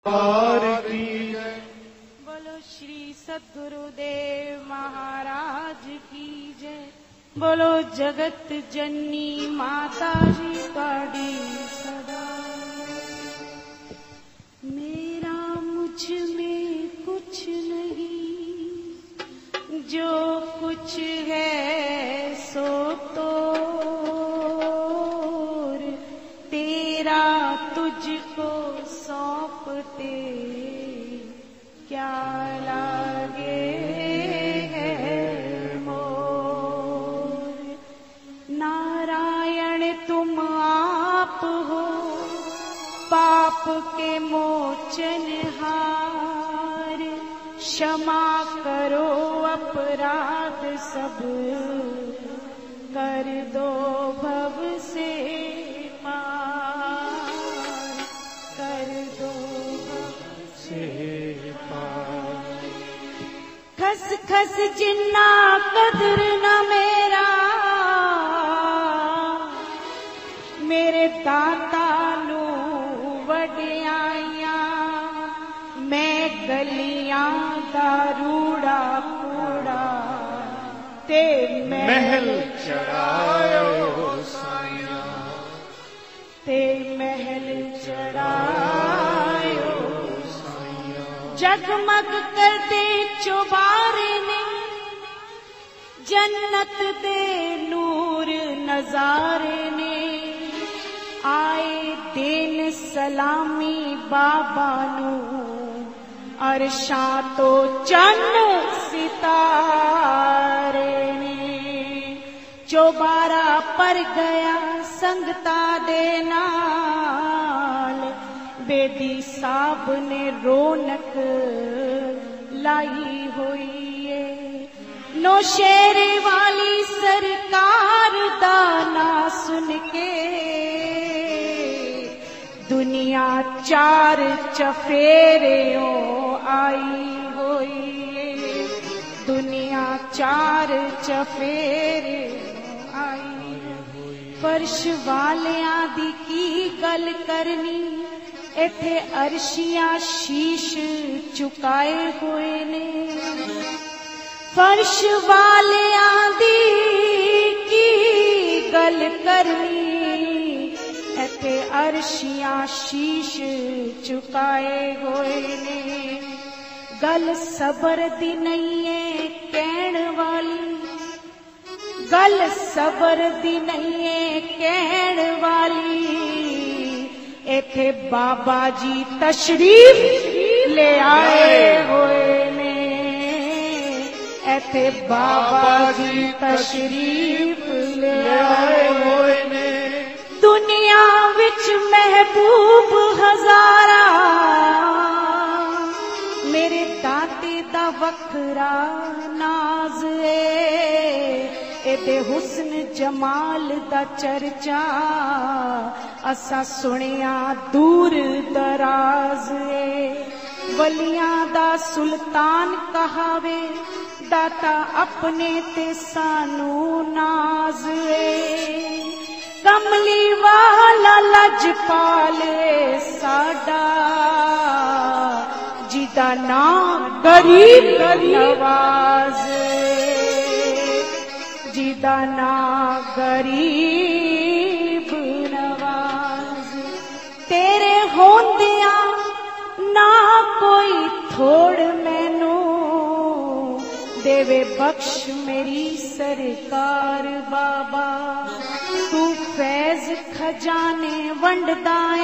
की बोलो श्री सद्गुरुदेव महाराज की जय। बोलो जगत जननी माता जी पाड़ी सदा। मेरा मुझ में कुछ नहीं, जो कुछ है सो तो तेरा तुझको सौंपते क्या लागे है मोर। नारायण तुम आप हो पाप के मोचन हार, क्षमा करो अपराध सब, कर दो भव से पार, कर दो भव से पार। खस खस जिन्ना कदर न मेरा, मेरे दाता नू वडियाइया, मैं गलियां दा रूड़ा कूड़ा ते महल चढ़ायो साया, ते महल चढ़ायो साया। जगमग करते चौबारे ने, जन्नत दे नूर नजारे ने, आए दिन सलामी बाबा नू, अरशां तो चन्न सितारे ने। चौबारा पर गया संगता दे नाल, बेदी साहब ने रौनक लाई हुई है। नौशेरे वाली सरकार दा ना सुन के, दुनिया चार चफेरेओ आई हुई है। दुनिया चार चफेरे आई हुई। फर्श वालियां दी की गल करनी, इथे अरशियां शीश चुकाए हुए ने। फर्श वालियां दी की गल करनी, इथे अरशियां शीश चुकाए हुए ने। गल सबर दी नहीं है कहण वाली, गल सबर दी नहीं है कहण वाली, इथे बाबा जी तशरीफ ले आए हुए ने। इथे बाबा जी तशरीफ ले आए हुए ने। दुनिया विच महबूब हजारा, मेरे दाते दा वखरा नाज ए। एदे हुस्न जमाल दा चर्चा असा सुनिया दूर दराज ए। वलियां दा सुल्तान कहावे, दाता अपने ते सानू नाज ए। कमली वाला लजपाल साडा, जिदा नाम गरीब नवाज, जिदा नाम गरीब नवाज। तेरे होंदिया ना कोई थोड़ मैनू, देवे बख्श मेरी सरकार बाबा। तू फैज खजाने वंडदा ऐ,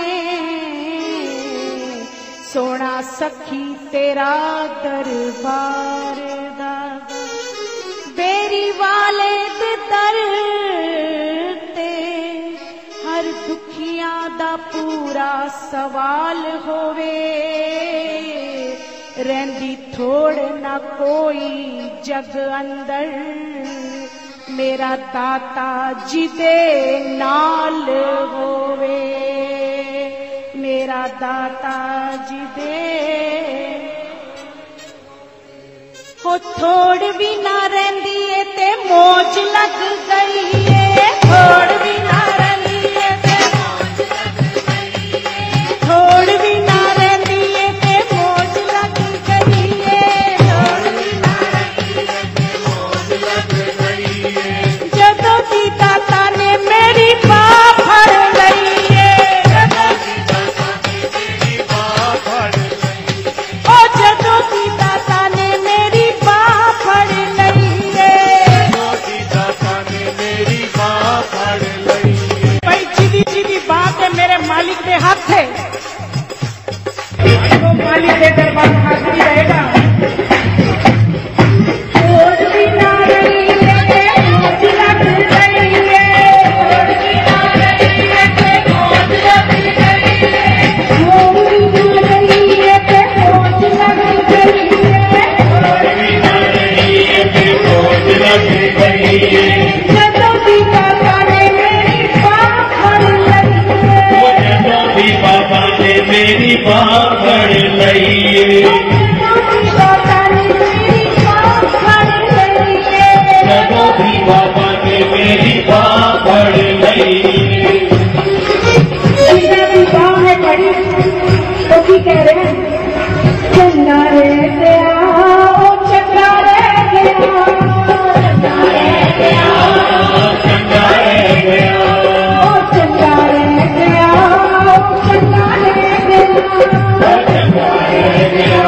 सोना सखी तेरा दरबार दादा। बेरी वाले दे दर ते हर दुखियां दा पूरा सवाल होवे, रहंदी थोड़ ना कोई जग अंदर, मेरा दाता जिदे नाल होवे, मेरा दाता जिदे हो। थोड़ भी ना रहंदी है ते मौज लग गई है, थोड़ भी ना रहंदी है ते मौज लग गई है, थोड़ भी ना रहंदी है दिवाली से दरबार खाती रहेगा। और बिना रही है मौज लग गई है, और बिना रही है मौज लग गई है, और बिना रही है मौज लग गई है, और बिना रही है मौज लग गई है। जदों भी बाबा ने मेरी बात फड़ लई है, जदों भी बाबा ने मेरी बात फड़ लई है, जदों भी बाबा ने मेरी बात फड़ लई है। जिन्हें बात है पड़ी तो की कह रहे हैं, चंगा रह गया ओ चंगा रह गया, चंगा रह गया ओ चंगा रह गया, ओ चंगा रह गया, चंगा रह गया,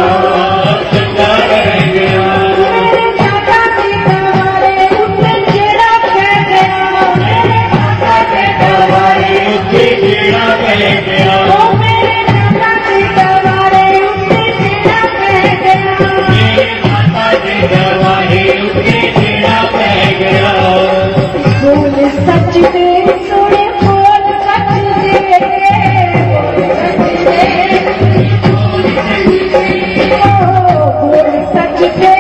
चंगा रह गया। मेरे दादा के दरबारे उसने जेड़ा कह गया, मेरे दादा के दरबारे उससे जेड़ा कह गया, ओ मेरे दादा के दरबारे उसने जेड़ा कह गया, मेरे माता के दरबारे उससे जेड़ा कह गया। बोल सच दे सोने बोल सच दे, बोल सच दे, बोल सच दे सोने बोल सच दे,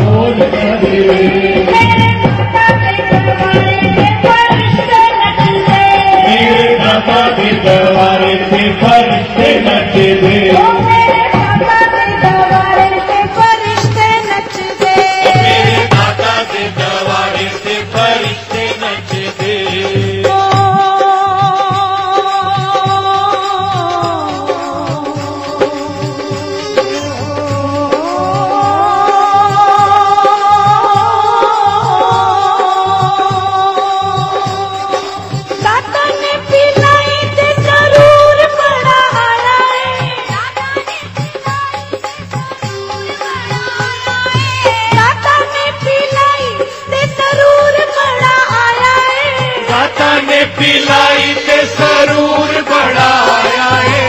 बोल कर मेरे माता के दरबारे के फरिश्ते नच दे, मेरे दादा के दरबारे से फरिश्ते नच दे, ओ मेरे माता के दरबारे के फरिश्ते नच दे, मेरे दादा के दरबारे से फरिश्ते नच दे। दादा ने पिलाई ते जरूर बड़ा आया है, दादा ने पिलाई ते जरूर बड़ा आया है, दाता ने पिलाई ते सरूर बड़ा आया है,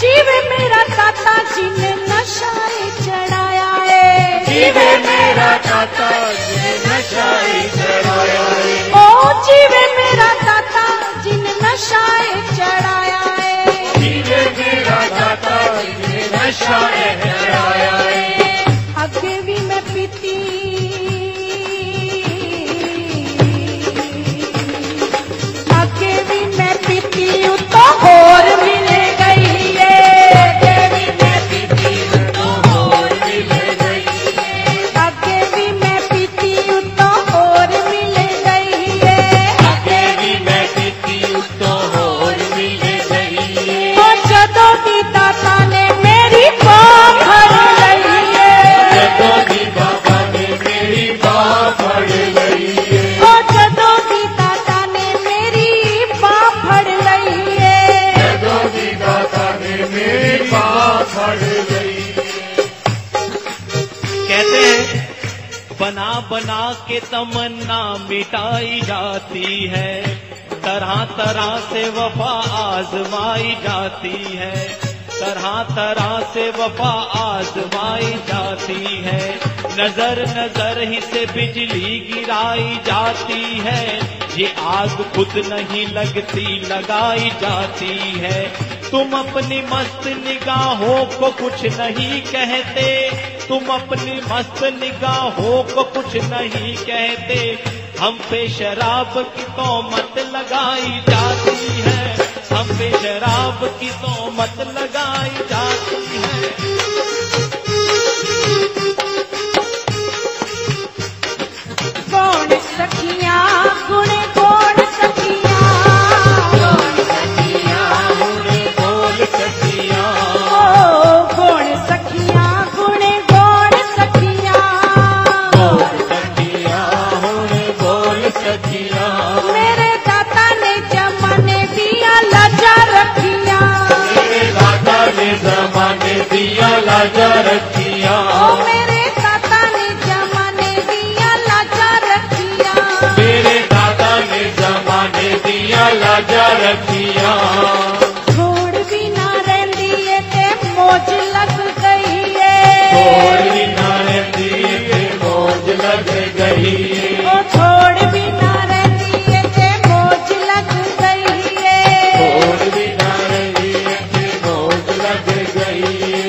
जीवे मेरा दाता जी ने नशाए चढ़ाया है, जीवे मेरा दाता जी नशाई चढ़ाया है, ओ जीवे मेरा दाता जी ने नशाए चढ़ाया है, जीवे मेरा दाता जी नशाए चढ़ाया है। अगे भी मैं पीती, अगे भी मैं पीती हूँ तो और मिल गई है, अगे भी मैं पीती हूँ तो और मिल गई है, अगे भी मैं पीती हूँ तो और मिल गई है, आगे भी मैं पीती हूँ तो और मिल गई है, ओ जदों भी दाता ने मेरी बात फड़ लई है, जदों भी बाबा ने मेरी बात फड़ लई है, ओ जदों भी दाता ने मेरी बात फड़ लई है, जदों भी दाता ने मेरी बात फड़ लई है। कहते हैं बना बना के तमन्ना मिटाई जाती है, तरह तरह से वफा आजमाई जाती है, तरह तरह से वफा आजमाई जाती है, नजर नजर ही से बिजली गिराई जाती है, ये आग खुद नहीं लगती लगाई जाती है, तुम अपनी मस्त निगाहों को कुछ नहीं कहते, तुम अपनी मस्त निगाहों को कुछ नहीं कहते, हम पे शराब की तोहमत लगाई जाती है, हम पे शराब की तोहमत लगाई जाती है। कौन सखियां गुण कौन सखियां, कौन सखियां गुण बोल सखियां, ओ कौन सखियां गुण कौन सखियां, बोल सखियां गुण बोल सखियां, मेरे दाता ने जमाने दिया लाजा रखियां, मेरे दादा ने जमाने दिया लाजा रखियां, ओ मेरे दाता ने जमाने दिया लाजा रखियां, मेरे दादा ने जमाने दिया लाजा लाजा रखिया। छोड़ भी ना रही है ते मौज लग गई है। छोड़ भी ना रही ते मौज लग गई है। ओ छोड़ भी ना रही है ते मौज लग गई है। छोड़ भी ना रही ते मौज लग गई है।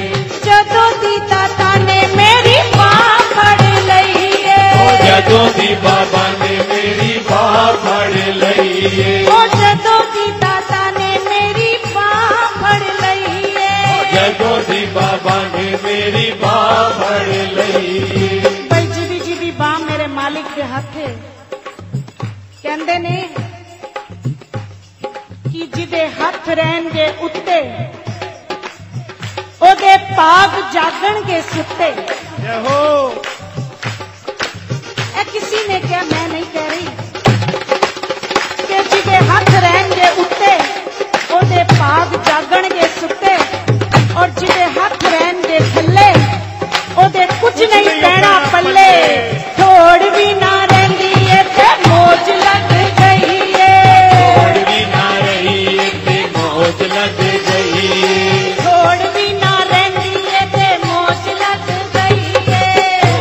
जदों दी दाता ने मेरी बाह फड़ लई है। जदों दी बाबा ने मेरी बाह फड़ लई है। ओ जदों दी दाता ने मेरी बाह फड़ लई है। जदों दी बाबा ने मेरी बाह फड़ लई है। भाई जी दी बाह मेरे मालिक के हथ है। कहंदे ने कि जिदे हथ रहणगे उत्ते ओदे पाग जागणगे सुत्ते। हो ए किसी ने क्या, मैं नहीं कह रही कि जिदे हथ रहणगे उत्ते ओदे पाग जागणगे सुत्ते और जिदे हथ रहणगे थल्ले ओदे कुछ नहीं पैना पल्ले। छोड़ भी ना रही है ते मौज लग गई है। छोड़ भी ना रही ते मौज लग गई है। छोड़ भी ना रही है ते मौज लग गई है।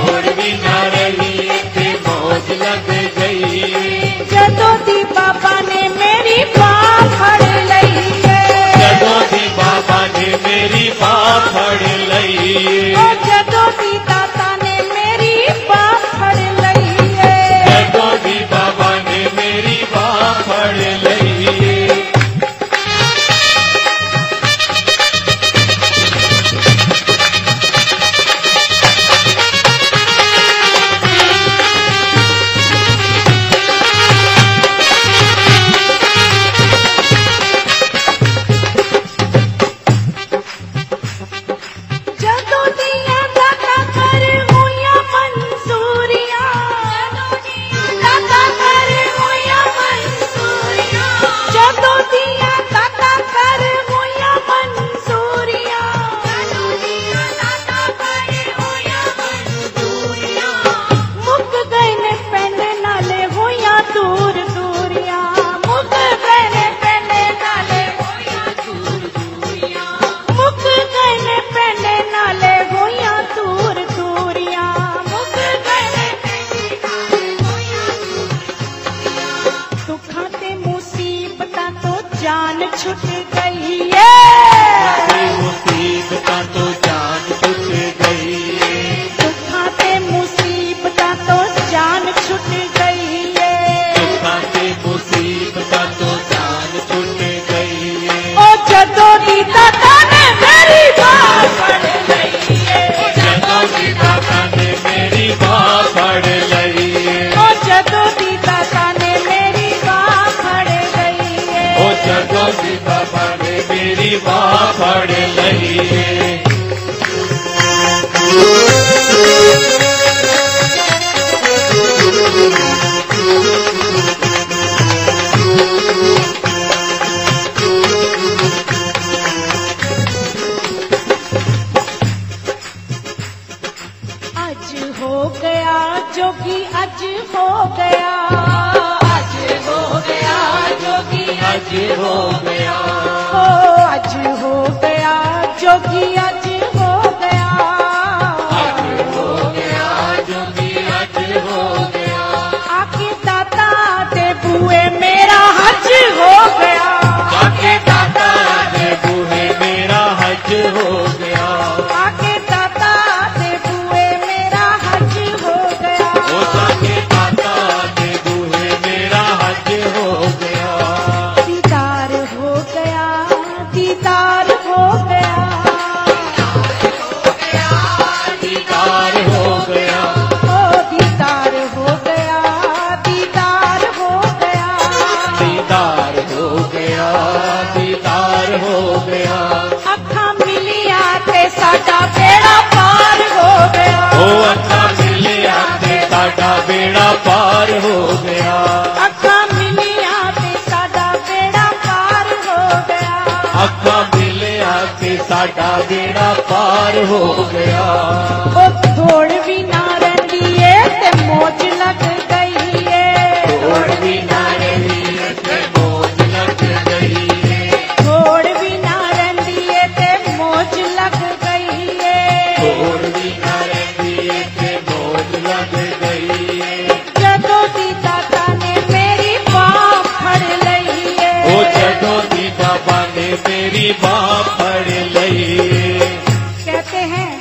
छोड़ भी ना रही ते मौज लग गई है। जदों दी बाबा ने मेरी बाह फड़ लई है। जदों दी बाबा ने मेरी बाह फड़ लई है। ओ जदों दी दाता ने मेरी बाह फड़ लई है। जदों दी बाबा ने मेरी बाह फड़ लई है। जदों दिया दाता कर होया मंसूरियां। दाता कर होया मंसूरियां। जदों दिया दाता कर होया मंसूरियां। मुक गए ने पिंड नाले होया दूर दूरियां। मुक गए ने पिंड नाले होया दूर दूरियां। मुक गए ने पिंड नाले होया दूर दूरियां। मुक गए ने पिंड नाले होया दूर दूरियां। दुखां ते मुसीबतां तो जान छुट गई है। मुसीबतां तो जान छुट गई है। दुखां ते मुसीबतां तो जान छुट गई है। दुखां ते मुसीबतां तो जान छुट गई है। ओ जदों दी दाता ने मेरी बाह फड़ लई है। जदों दी दाता ने मेरी बाह फड़ लई है। ओ जदों दी दाता ने मेरी बाह फड़ लई है। ओ जदों दी बाबा ने मेरी बाह फड़ लई है। आज हो गया जोगी, आज हो गया। आज हो गया जोगी, आज हो गया। ओ आज हो गया जोगी, आज हो गया। आज हो गया जोगी, आज हो गया। आके दाता दे बुए मेरा हज हो गया। आके दाता दे बूहे मेरा हज हो गया। आके दाता दे बुए मेरा हज हो गया। ओ जाके दाता दे बूहे मेरा हज हो गया। दीदार हो गया, दीदार हो गया। दीदार हो गया। ओ दीदार हो गया, दीदार हो गया। दीदार हो गया। दीदार हो गया। अखा मिलिया ते साडा बेड़ा पार हो गया। ओ अखा मिलिया ते साडा बेड़ा पार हो गया। अखा मिलिया ते साडा बेड़ा पार हो गया। अखा मिलिया ते साडा बेड़ा पार हो गया। ओ थोड़ भी ना रही है ते मौज लग गई है। छोड़ भी ना रही ते मौज लग बाबा ने मेरी बाह पड़ लई। कहते हैं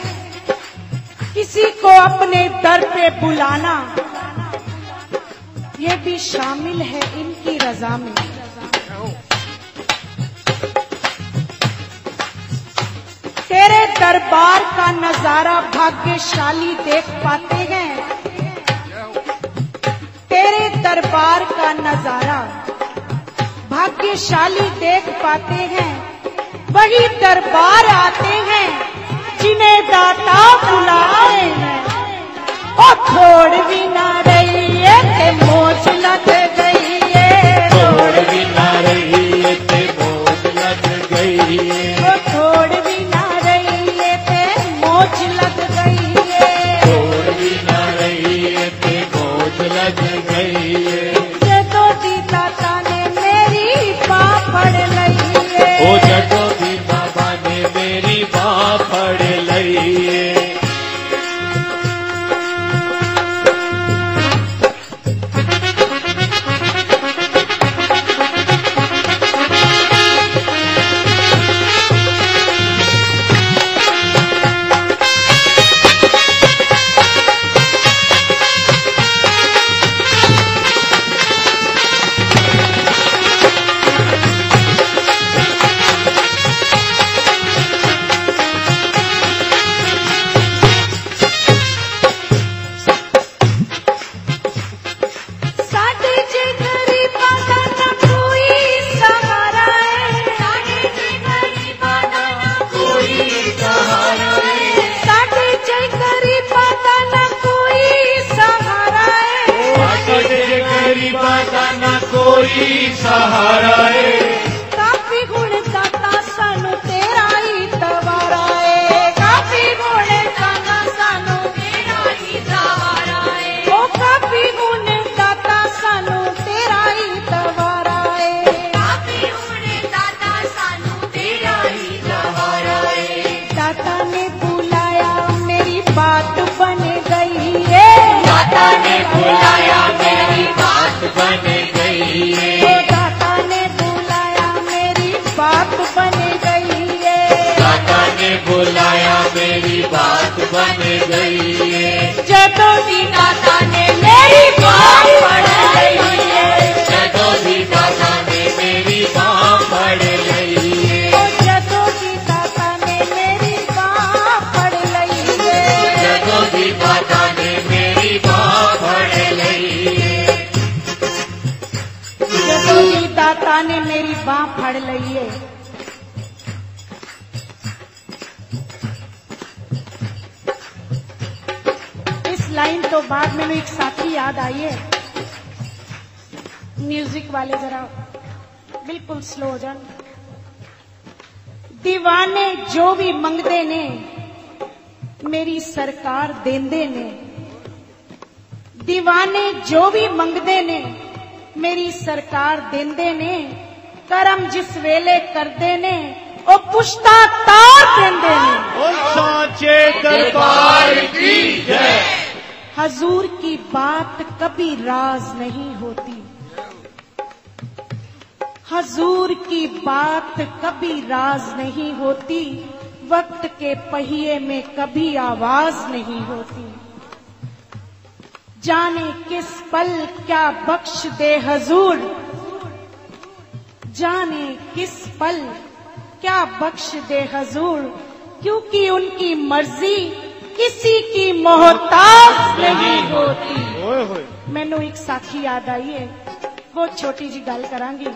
किसी को अपने दर पे बुलाना ये भी शामिल है इनकी रजा में। तेरे दरबार का नजारा भाग्यशाली देख पाते हैं। तेरे दरबार का नजारा भाग्यशाली देख पाते हैं। वही दरबार आते हैं जिन्हें दाता बुलाए हैं। और थोड़ भी ना रही है ते मौज लग गई है। थोड़ भी ना रही है ते मौज लग गई है। वो थोड़ भी ना रही है ते मौज लग गई है। थोड़ भी ना रही है ते मौज लग गई है। जदों दी दाता ने मेरी बाह फड़ लई है। ओ जदों भी बाबा ने मेरी बाह फड़ लई है। साडे जे गरीबां दा ना कोई सहारा है। साडे जे गरीबां दा ना कोई सहारा है। साडे जे गरीबां दा ना कोई सहारा है। साडे गरीबां दा ना कोई सहारा है। काफी गुण दाता सानू तेरा ही दवारा है। काफी गुण दाता सानू तेरा ही दवारा है। ओ काफी गुण दाता सानू तेरा ही दवारा है। काफी गुण दाता सानू तेरा ही दवारा है। दाता ने बुलाया मेरी बात बन गई है। दाता ने बुलाया मेरी बात बन गई है। ओ दाता ने बुलाया मेरी बात बन गई है। दाता ने बुलाया मेरी बात बन गई है। जदों दी दाता ने मेरी बाह फड़ लई है। जदों भी दाता ने मेरी बाह फड़ लई है। ओ जदों दी दाता ने मेरी बाह फड़ लई है। जदों भी दाता ने मेरी बाह फड़ लई है। जदों दी दाता ने मेरी बाह फड़ लई है। इस लाइन तो बाद में एक साथी याद आई है। म्यूजिक वाले जरा बिल्कुल स्लो हो जान। दीवाने जो भी मंगदे ने मेरी सरकार देंदे ने। दीवाने जो भी मंगदे ने मेरी सरकार देंदे ने। करम जिस वेले करदे ने ओ पुश्ता तार देंदे ने। और सांचे दरबार की जय। हजूर की बात कभी राज नहीं होती। हजूर की बात कभी राज नहीं होती। वक्त के पहिए में कभी आवाज नहीं होती। जाने किस पल क्या बख्श दे हजूर। जाने किस पल क्या बख्श दे हजूर। क्योंकि उनकी मर्जी किसी की मोहताज नहीं होती। मैनू एक साथी याद आई है। वो छोटी जी गल करांगी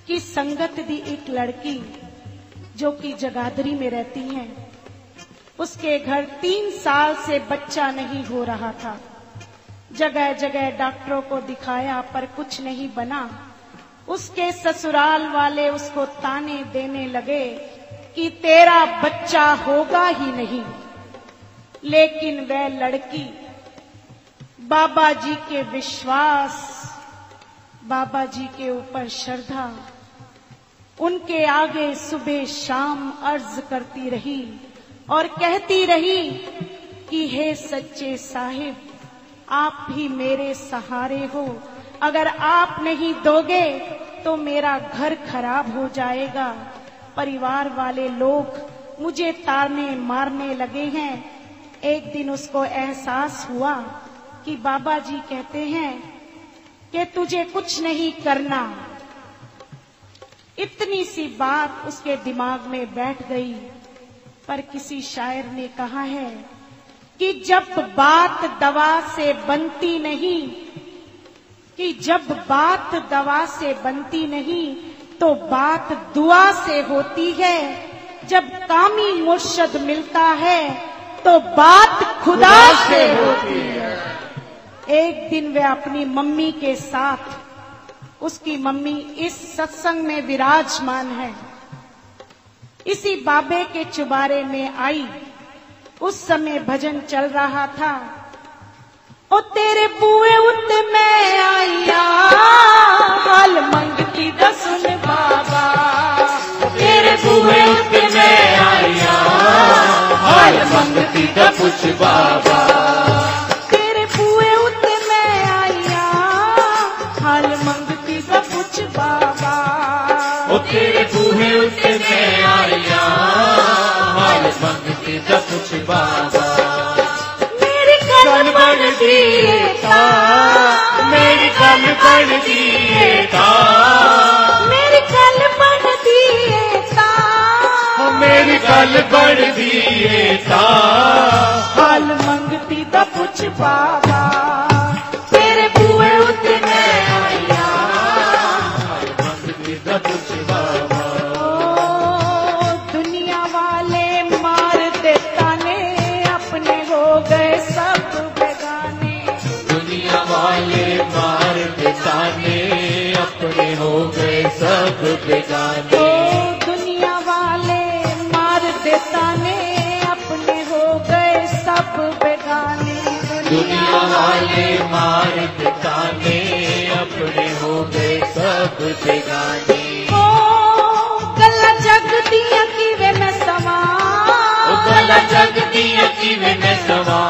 कि संगत दी एक लड़की जो कि जगाधरी में रहती है। उसके घर 3 साल से बच्चा नहीं हो रहा था। जगह जगह डॉक्टरों को दिखाया पर कुछ नहीं बना। उसके ससुराल वाले उसको ताने देने लगे कि तेरा बच्चा होगा ही नहीं। लेकिन वह लड़की बाबा जी के विश्वास, बाबा जी के ऊपर श्रद्धा, उनके आगे सुबह शाम अर्ज करती रही और कहती रही कि हे सच्चे साहिब, आप ही मेरे सहारे हो। अगर आप नहीं दोगे तो मेरा घर खराब हो जाएगा। परिवार वाले लोग मुझे ताड़ने मारने लगे हैं। एक दिन उसको एहसास हुआ कि बाबा जी कहते हैं कि तुझे कुछ नहीं करना। इतनी सी बात उसके दिमाग में बैठ गई। पर किसी शायर ने कहा है कि जब बात दवा से बनती नहीं, कि जब बात दवा से बनती नहीं तो बात दुआ से होती है। जब कामी मुर्शद मिलता है तो बात खुदा से होती है। एक दिन वे अपनी मम्मी के साथ, उसकी मम्मी इस सत्संग में विराजमान है, इसी बाबे के चुबारे में आई। उस समय भजन चल रहा था। ओ तेरे बुए उत्ते मैं आईया, हाल मंगती दसुन बाबा। तेरे बुए उत्ते मैं आईया, हाल मंगती दा पुछ बाबा। तेरे बुए उत्ते मैं आईया, हाल मंगती दा पुछ बाबा। ओ तेरे बुए उत्ते मैं आईया, हाल मंगती दा पुछ बाबा। मेरी गल बन दिए ता, मेरी गल बन दिए ता, मेरी गल बन दिए ता, मेरी गल बन दिए ता। हाल मंगती दा पुछ बाबा। तेरे बुए उत्ते मैं आईया, हाल मंगती दा पुछ बाबा। ओ दुनिया वाले मार देता ने, अपने हो गए सब बेगाने। दुनिया वाले मार देता ने, अपने हो गए सब बेगाने। ओ दुनिया वाले मार देता ने, अपने हो गए सब बेगाने। दुनिया वाले मार देता ने, अपने हो गए सब बेगाने। ओ गला जग दिया किवे मैं सवा, ओ गला जग दिया किवे मैं सवा,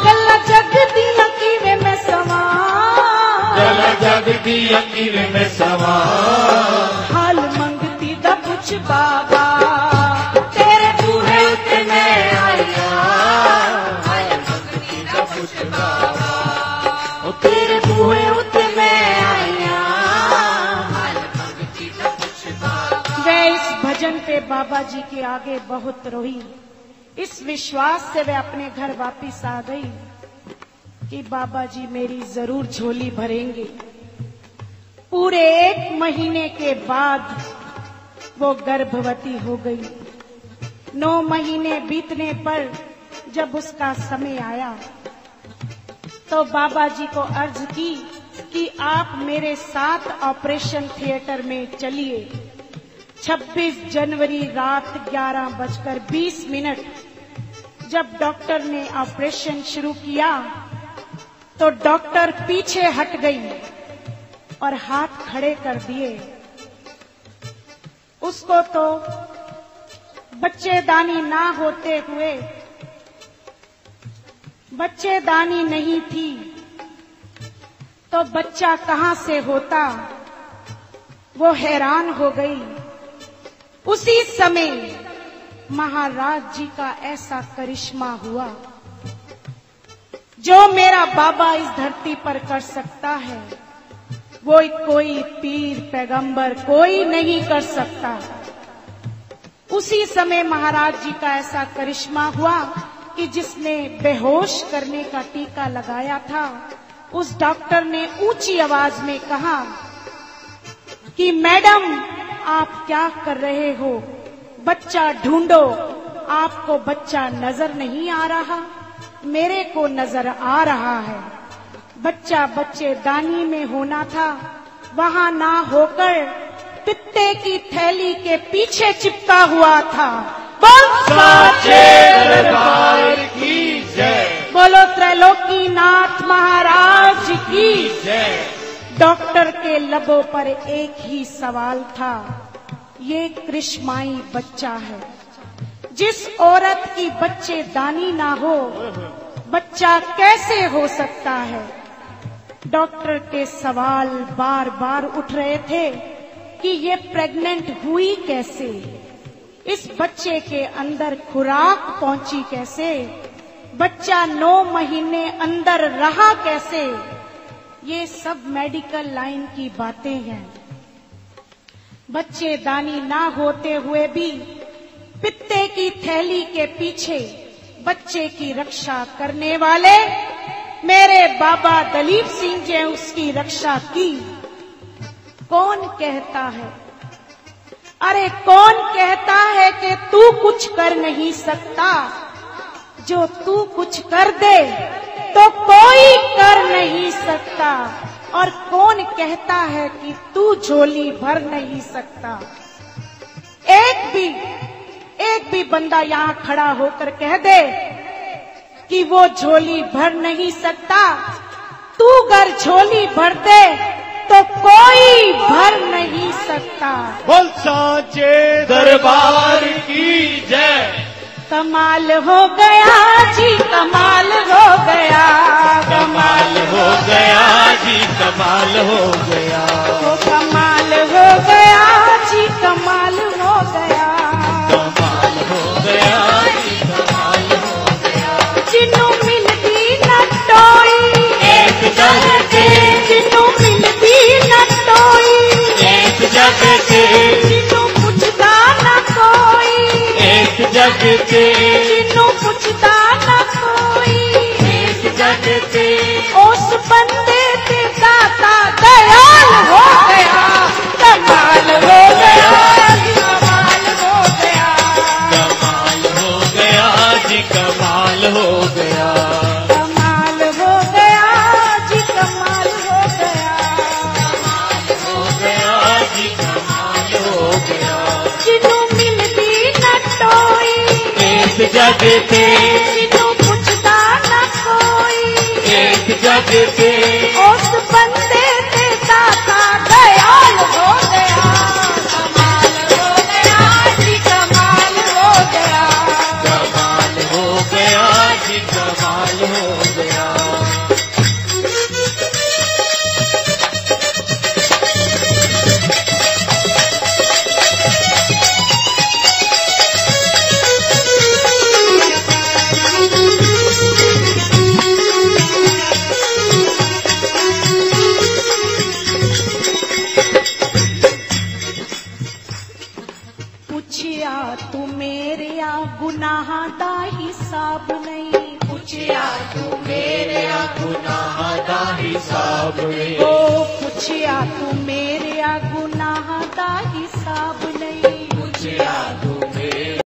गला जग दिया किवे मैं सवा। गला जग दिया किवे मैं सवा। हाल मंगती दा पुछ बाबा। तेरे बूहे उत्ते मैं आईया, हाल मंगती दा पुछ बाबा। ओ तेरे बूहे उत्ते मैं आईया, हाल मंगती दा पुछ बाबा। वे इस भजन पे बाबा जी के आगे बहुत रोई। इस विश्वास से वे अपने घर वापिस आ गई कि बाबा जी मेरी जरूर झोली भरेंगे। पूरे 1 महीने के बाद वो गर्भवती हो गई। 9 महीने बीतने पर जब उसका समय आया तो बाबा जी को अर्ज की कि आप मेरे साथ ऑपरेशन थिएटर में चलिए। 26 जनवरी रात 11:20 जब डॉक्टर ने ऑपरेशन शुरू किया तो डॉक्टर पीछे हट गई और हाथ खड़े कर दिए। उसको तो बच्चेदानी ना होते हुए, बच्चेदानी नहीं थी तो बच्चा कहां से होता, वो हैरान हो गई। उसी समय महाराज जी का ऐसा करिश्मा हुआ जो मेरा बाबा इस धरती पर कर सकता है, वो कोई पीर पैगंबर कोई नहीं कर सकता। उसी समय महाराज जी का ऐसा करिश्मा हुआ कि जिसने बेहोश करने का टीका लगाया था, उस डॉक्टर ने ऊंची आवाज में कहा कि मैडम आप क्या कर रहे हो, बच्चा ढूंढो। आपको बच्चा नजर नहीं आ रहा, मेरे को नजर आ रहा है। बच्चा बच्चेदानी में होना था, वहां ना होकर पित्ते की थैली के पीछे चिपका हुआ था। बोल साचे दरबार की जय, बोलो त्रैलोकीनाथ महाराज की जय। डॉक्टर के लबों पर एक ही सवाल था, ये कृष्माई बच्चा है। जिस औरत की बच्चेदानी ना हो, बच्चा कैसे हो सकता है। डॉक्टर के सवाल बार बार उठ रहे थे कि ये प्रेग्नेंट हुई कैसे, इस बच्चे के अंदर खुराक पहुंची कैसे, बच्चा 9 महीने अंदर रहा कैसे। ये सब मेडिकल लाइन की बातें हैं। बच्चेदानी ना होते हुए भी पित्ते की थैली के पीछे बच्चे की रक्षा करने वाले मेरे बाबा दलीप सिंह जी उसकी रक्षा की। कौन कहता है, अरे कौन कहता है कि तू कुछ कर नहीं सकता, जो तू कुछ कर दे तो कोई कर नहीं सकता। और कौन कहता है कि तू झोली भर नहीं सकता। एक भी बंदा यहाँ खड़ा होकर कह दे कि वो झोली भर नहीं सकता, तू अगर झोली भर दे तो कोई भर नहीं सकता। बोल साचे दरबार की जय। कमाल हो गया जी, कमाल हो गया, कमाल हो गया जी, कमाल हो गया, वो कमाल हो गया जी, कमाल हो गया, कमाल हो गया जी, कमाल हो गया। जिन्हों मिलती न टोई एक जग के, जिन्हों मिलती न टोई एक जग के, जिन्हों पूछता न कोई एक जग के, जिन्हों पूछता न कोई एक जग के। उस बंदे पे दाता दयाल हो गया। कमाल हो गया, कमाल हो गया, कमाल हो गया जी, कमाल हो गया, कमाल हो गया जी, कमाल हो गया, हो गया जी, कमाल हो गया। जिन्हों मिलती न टोई एक जग के, जिन्हों पूछता न कोई एक जग के,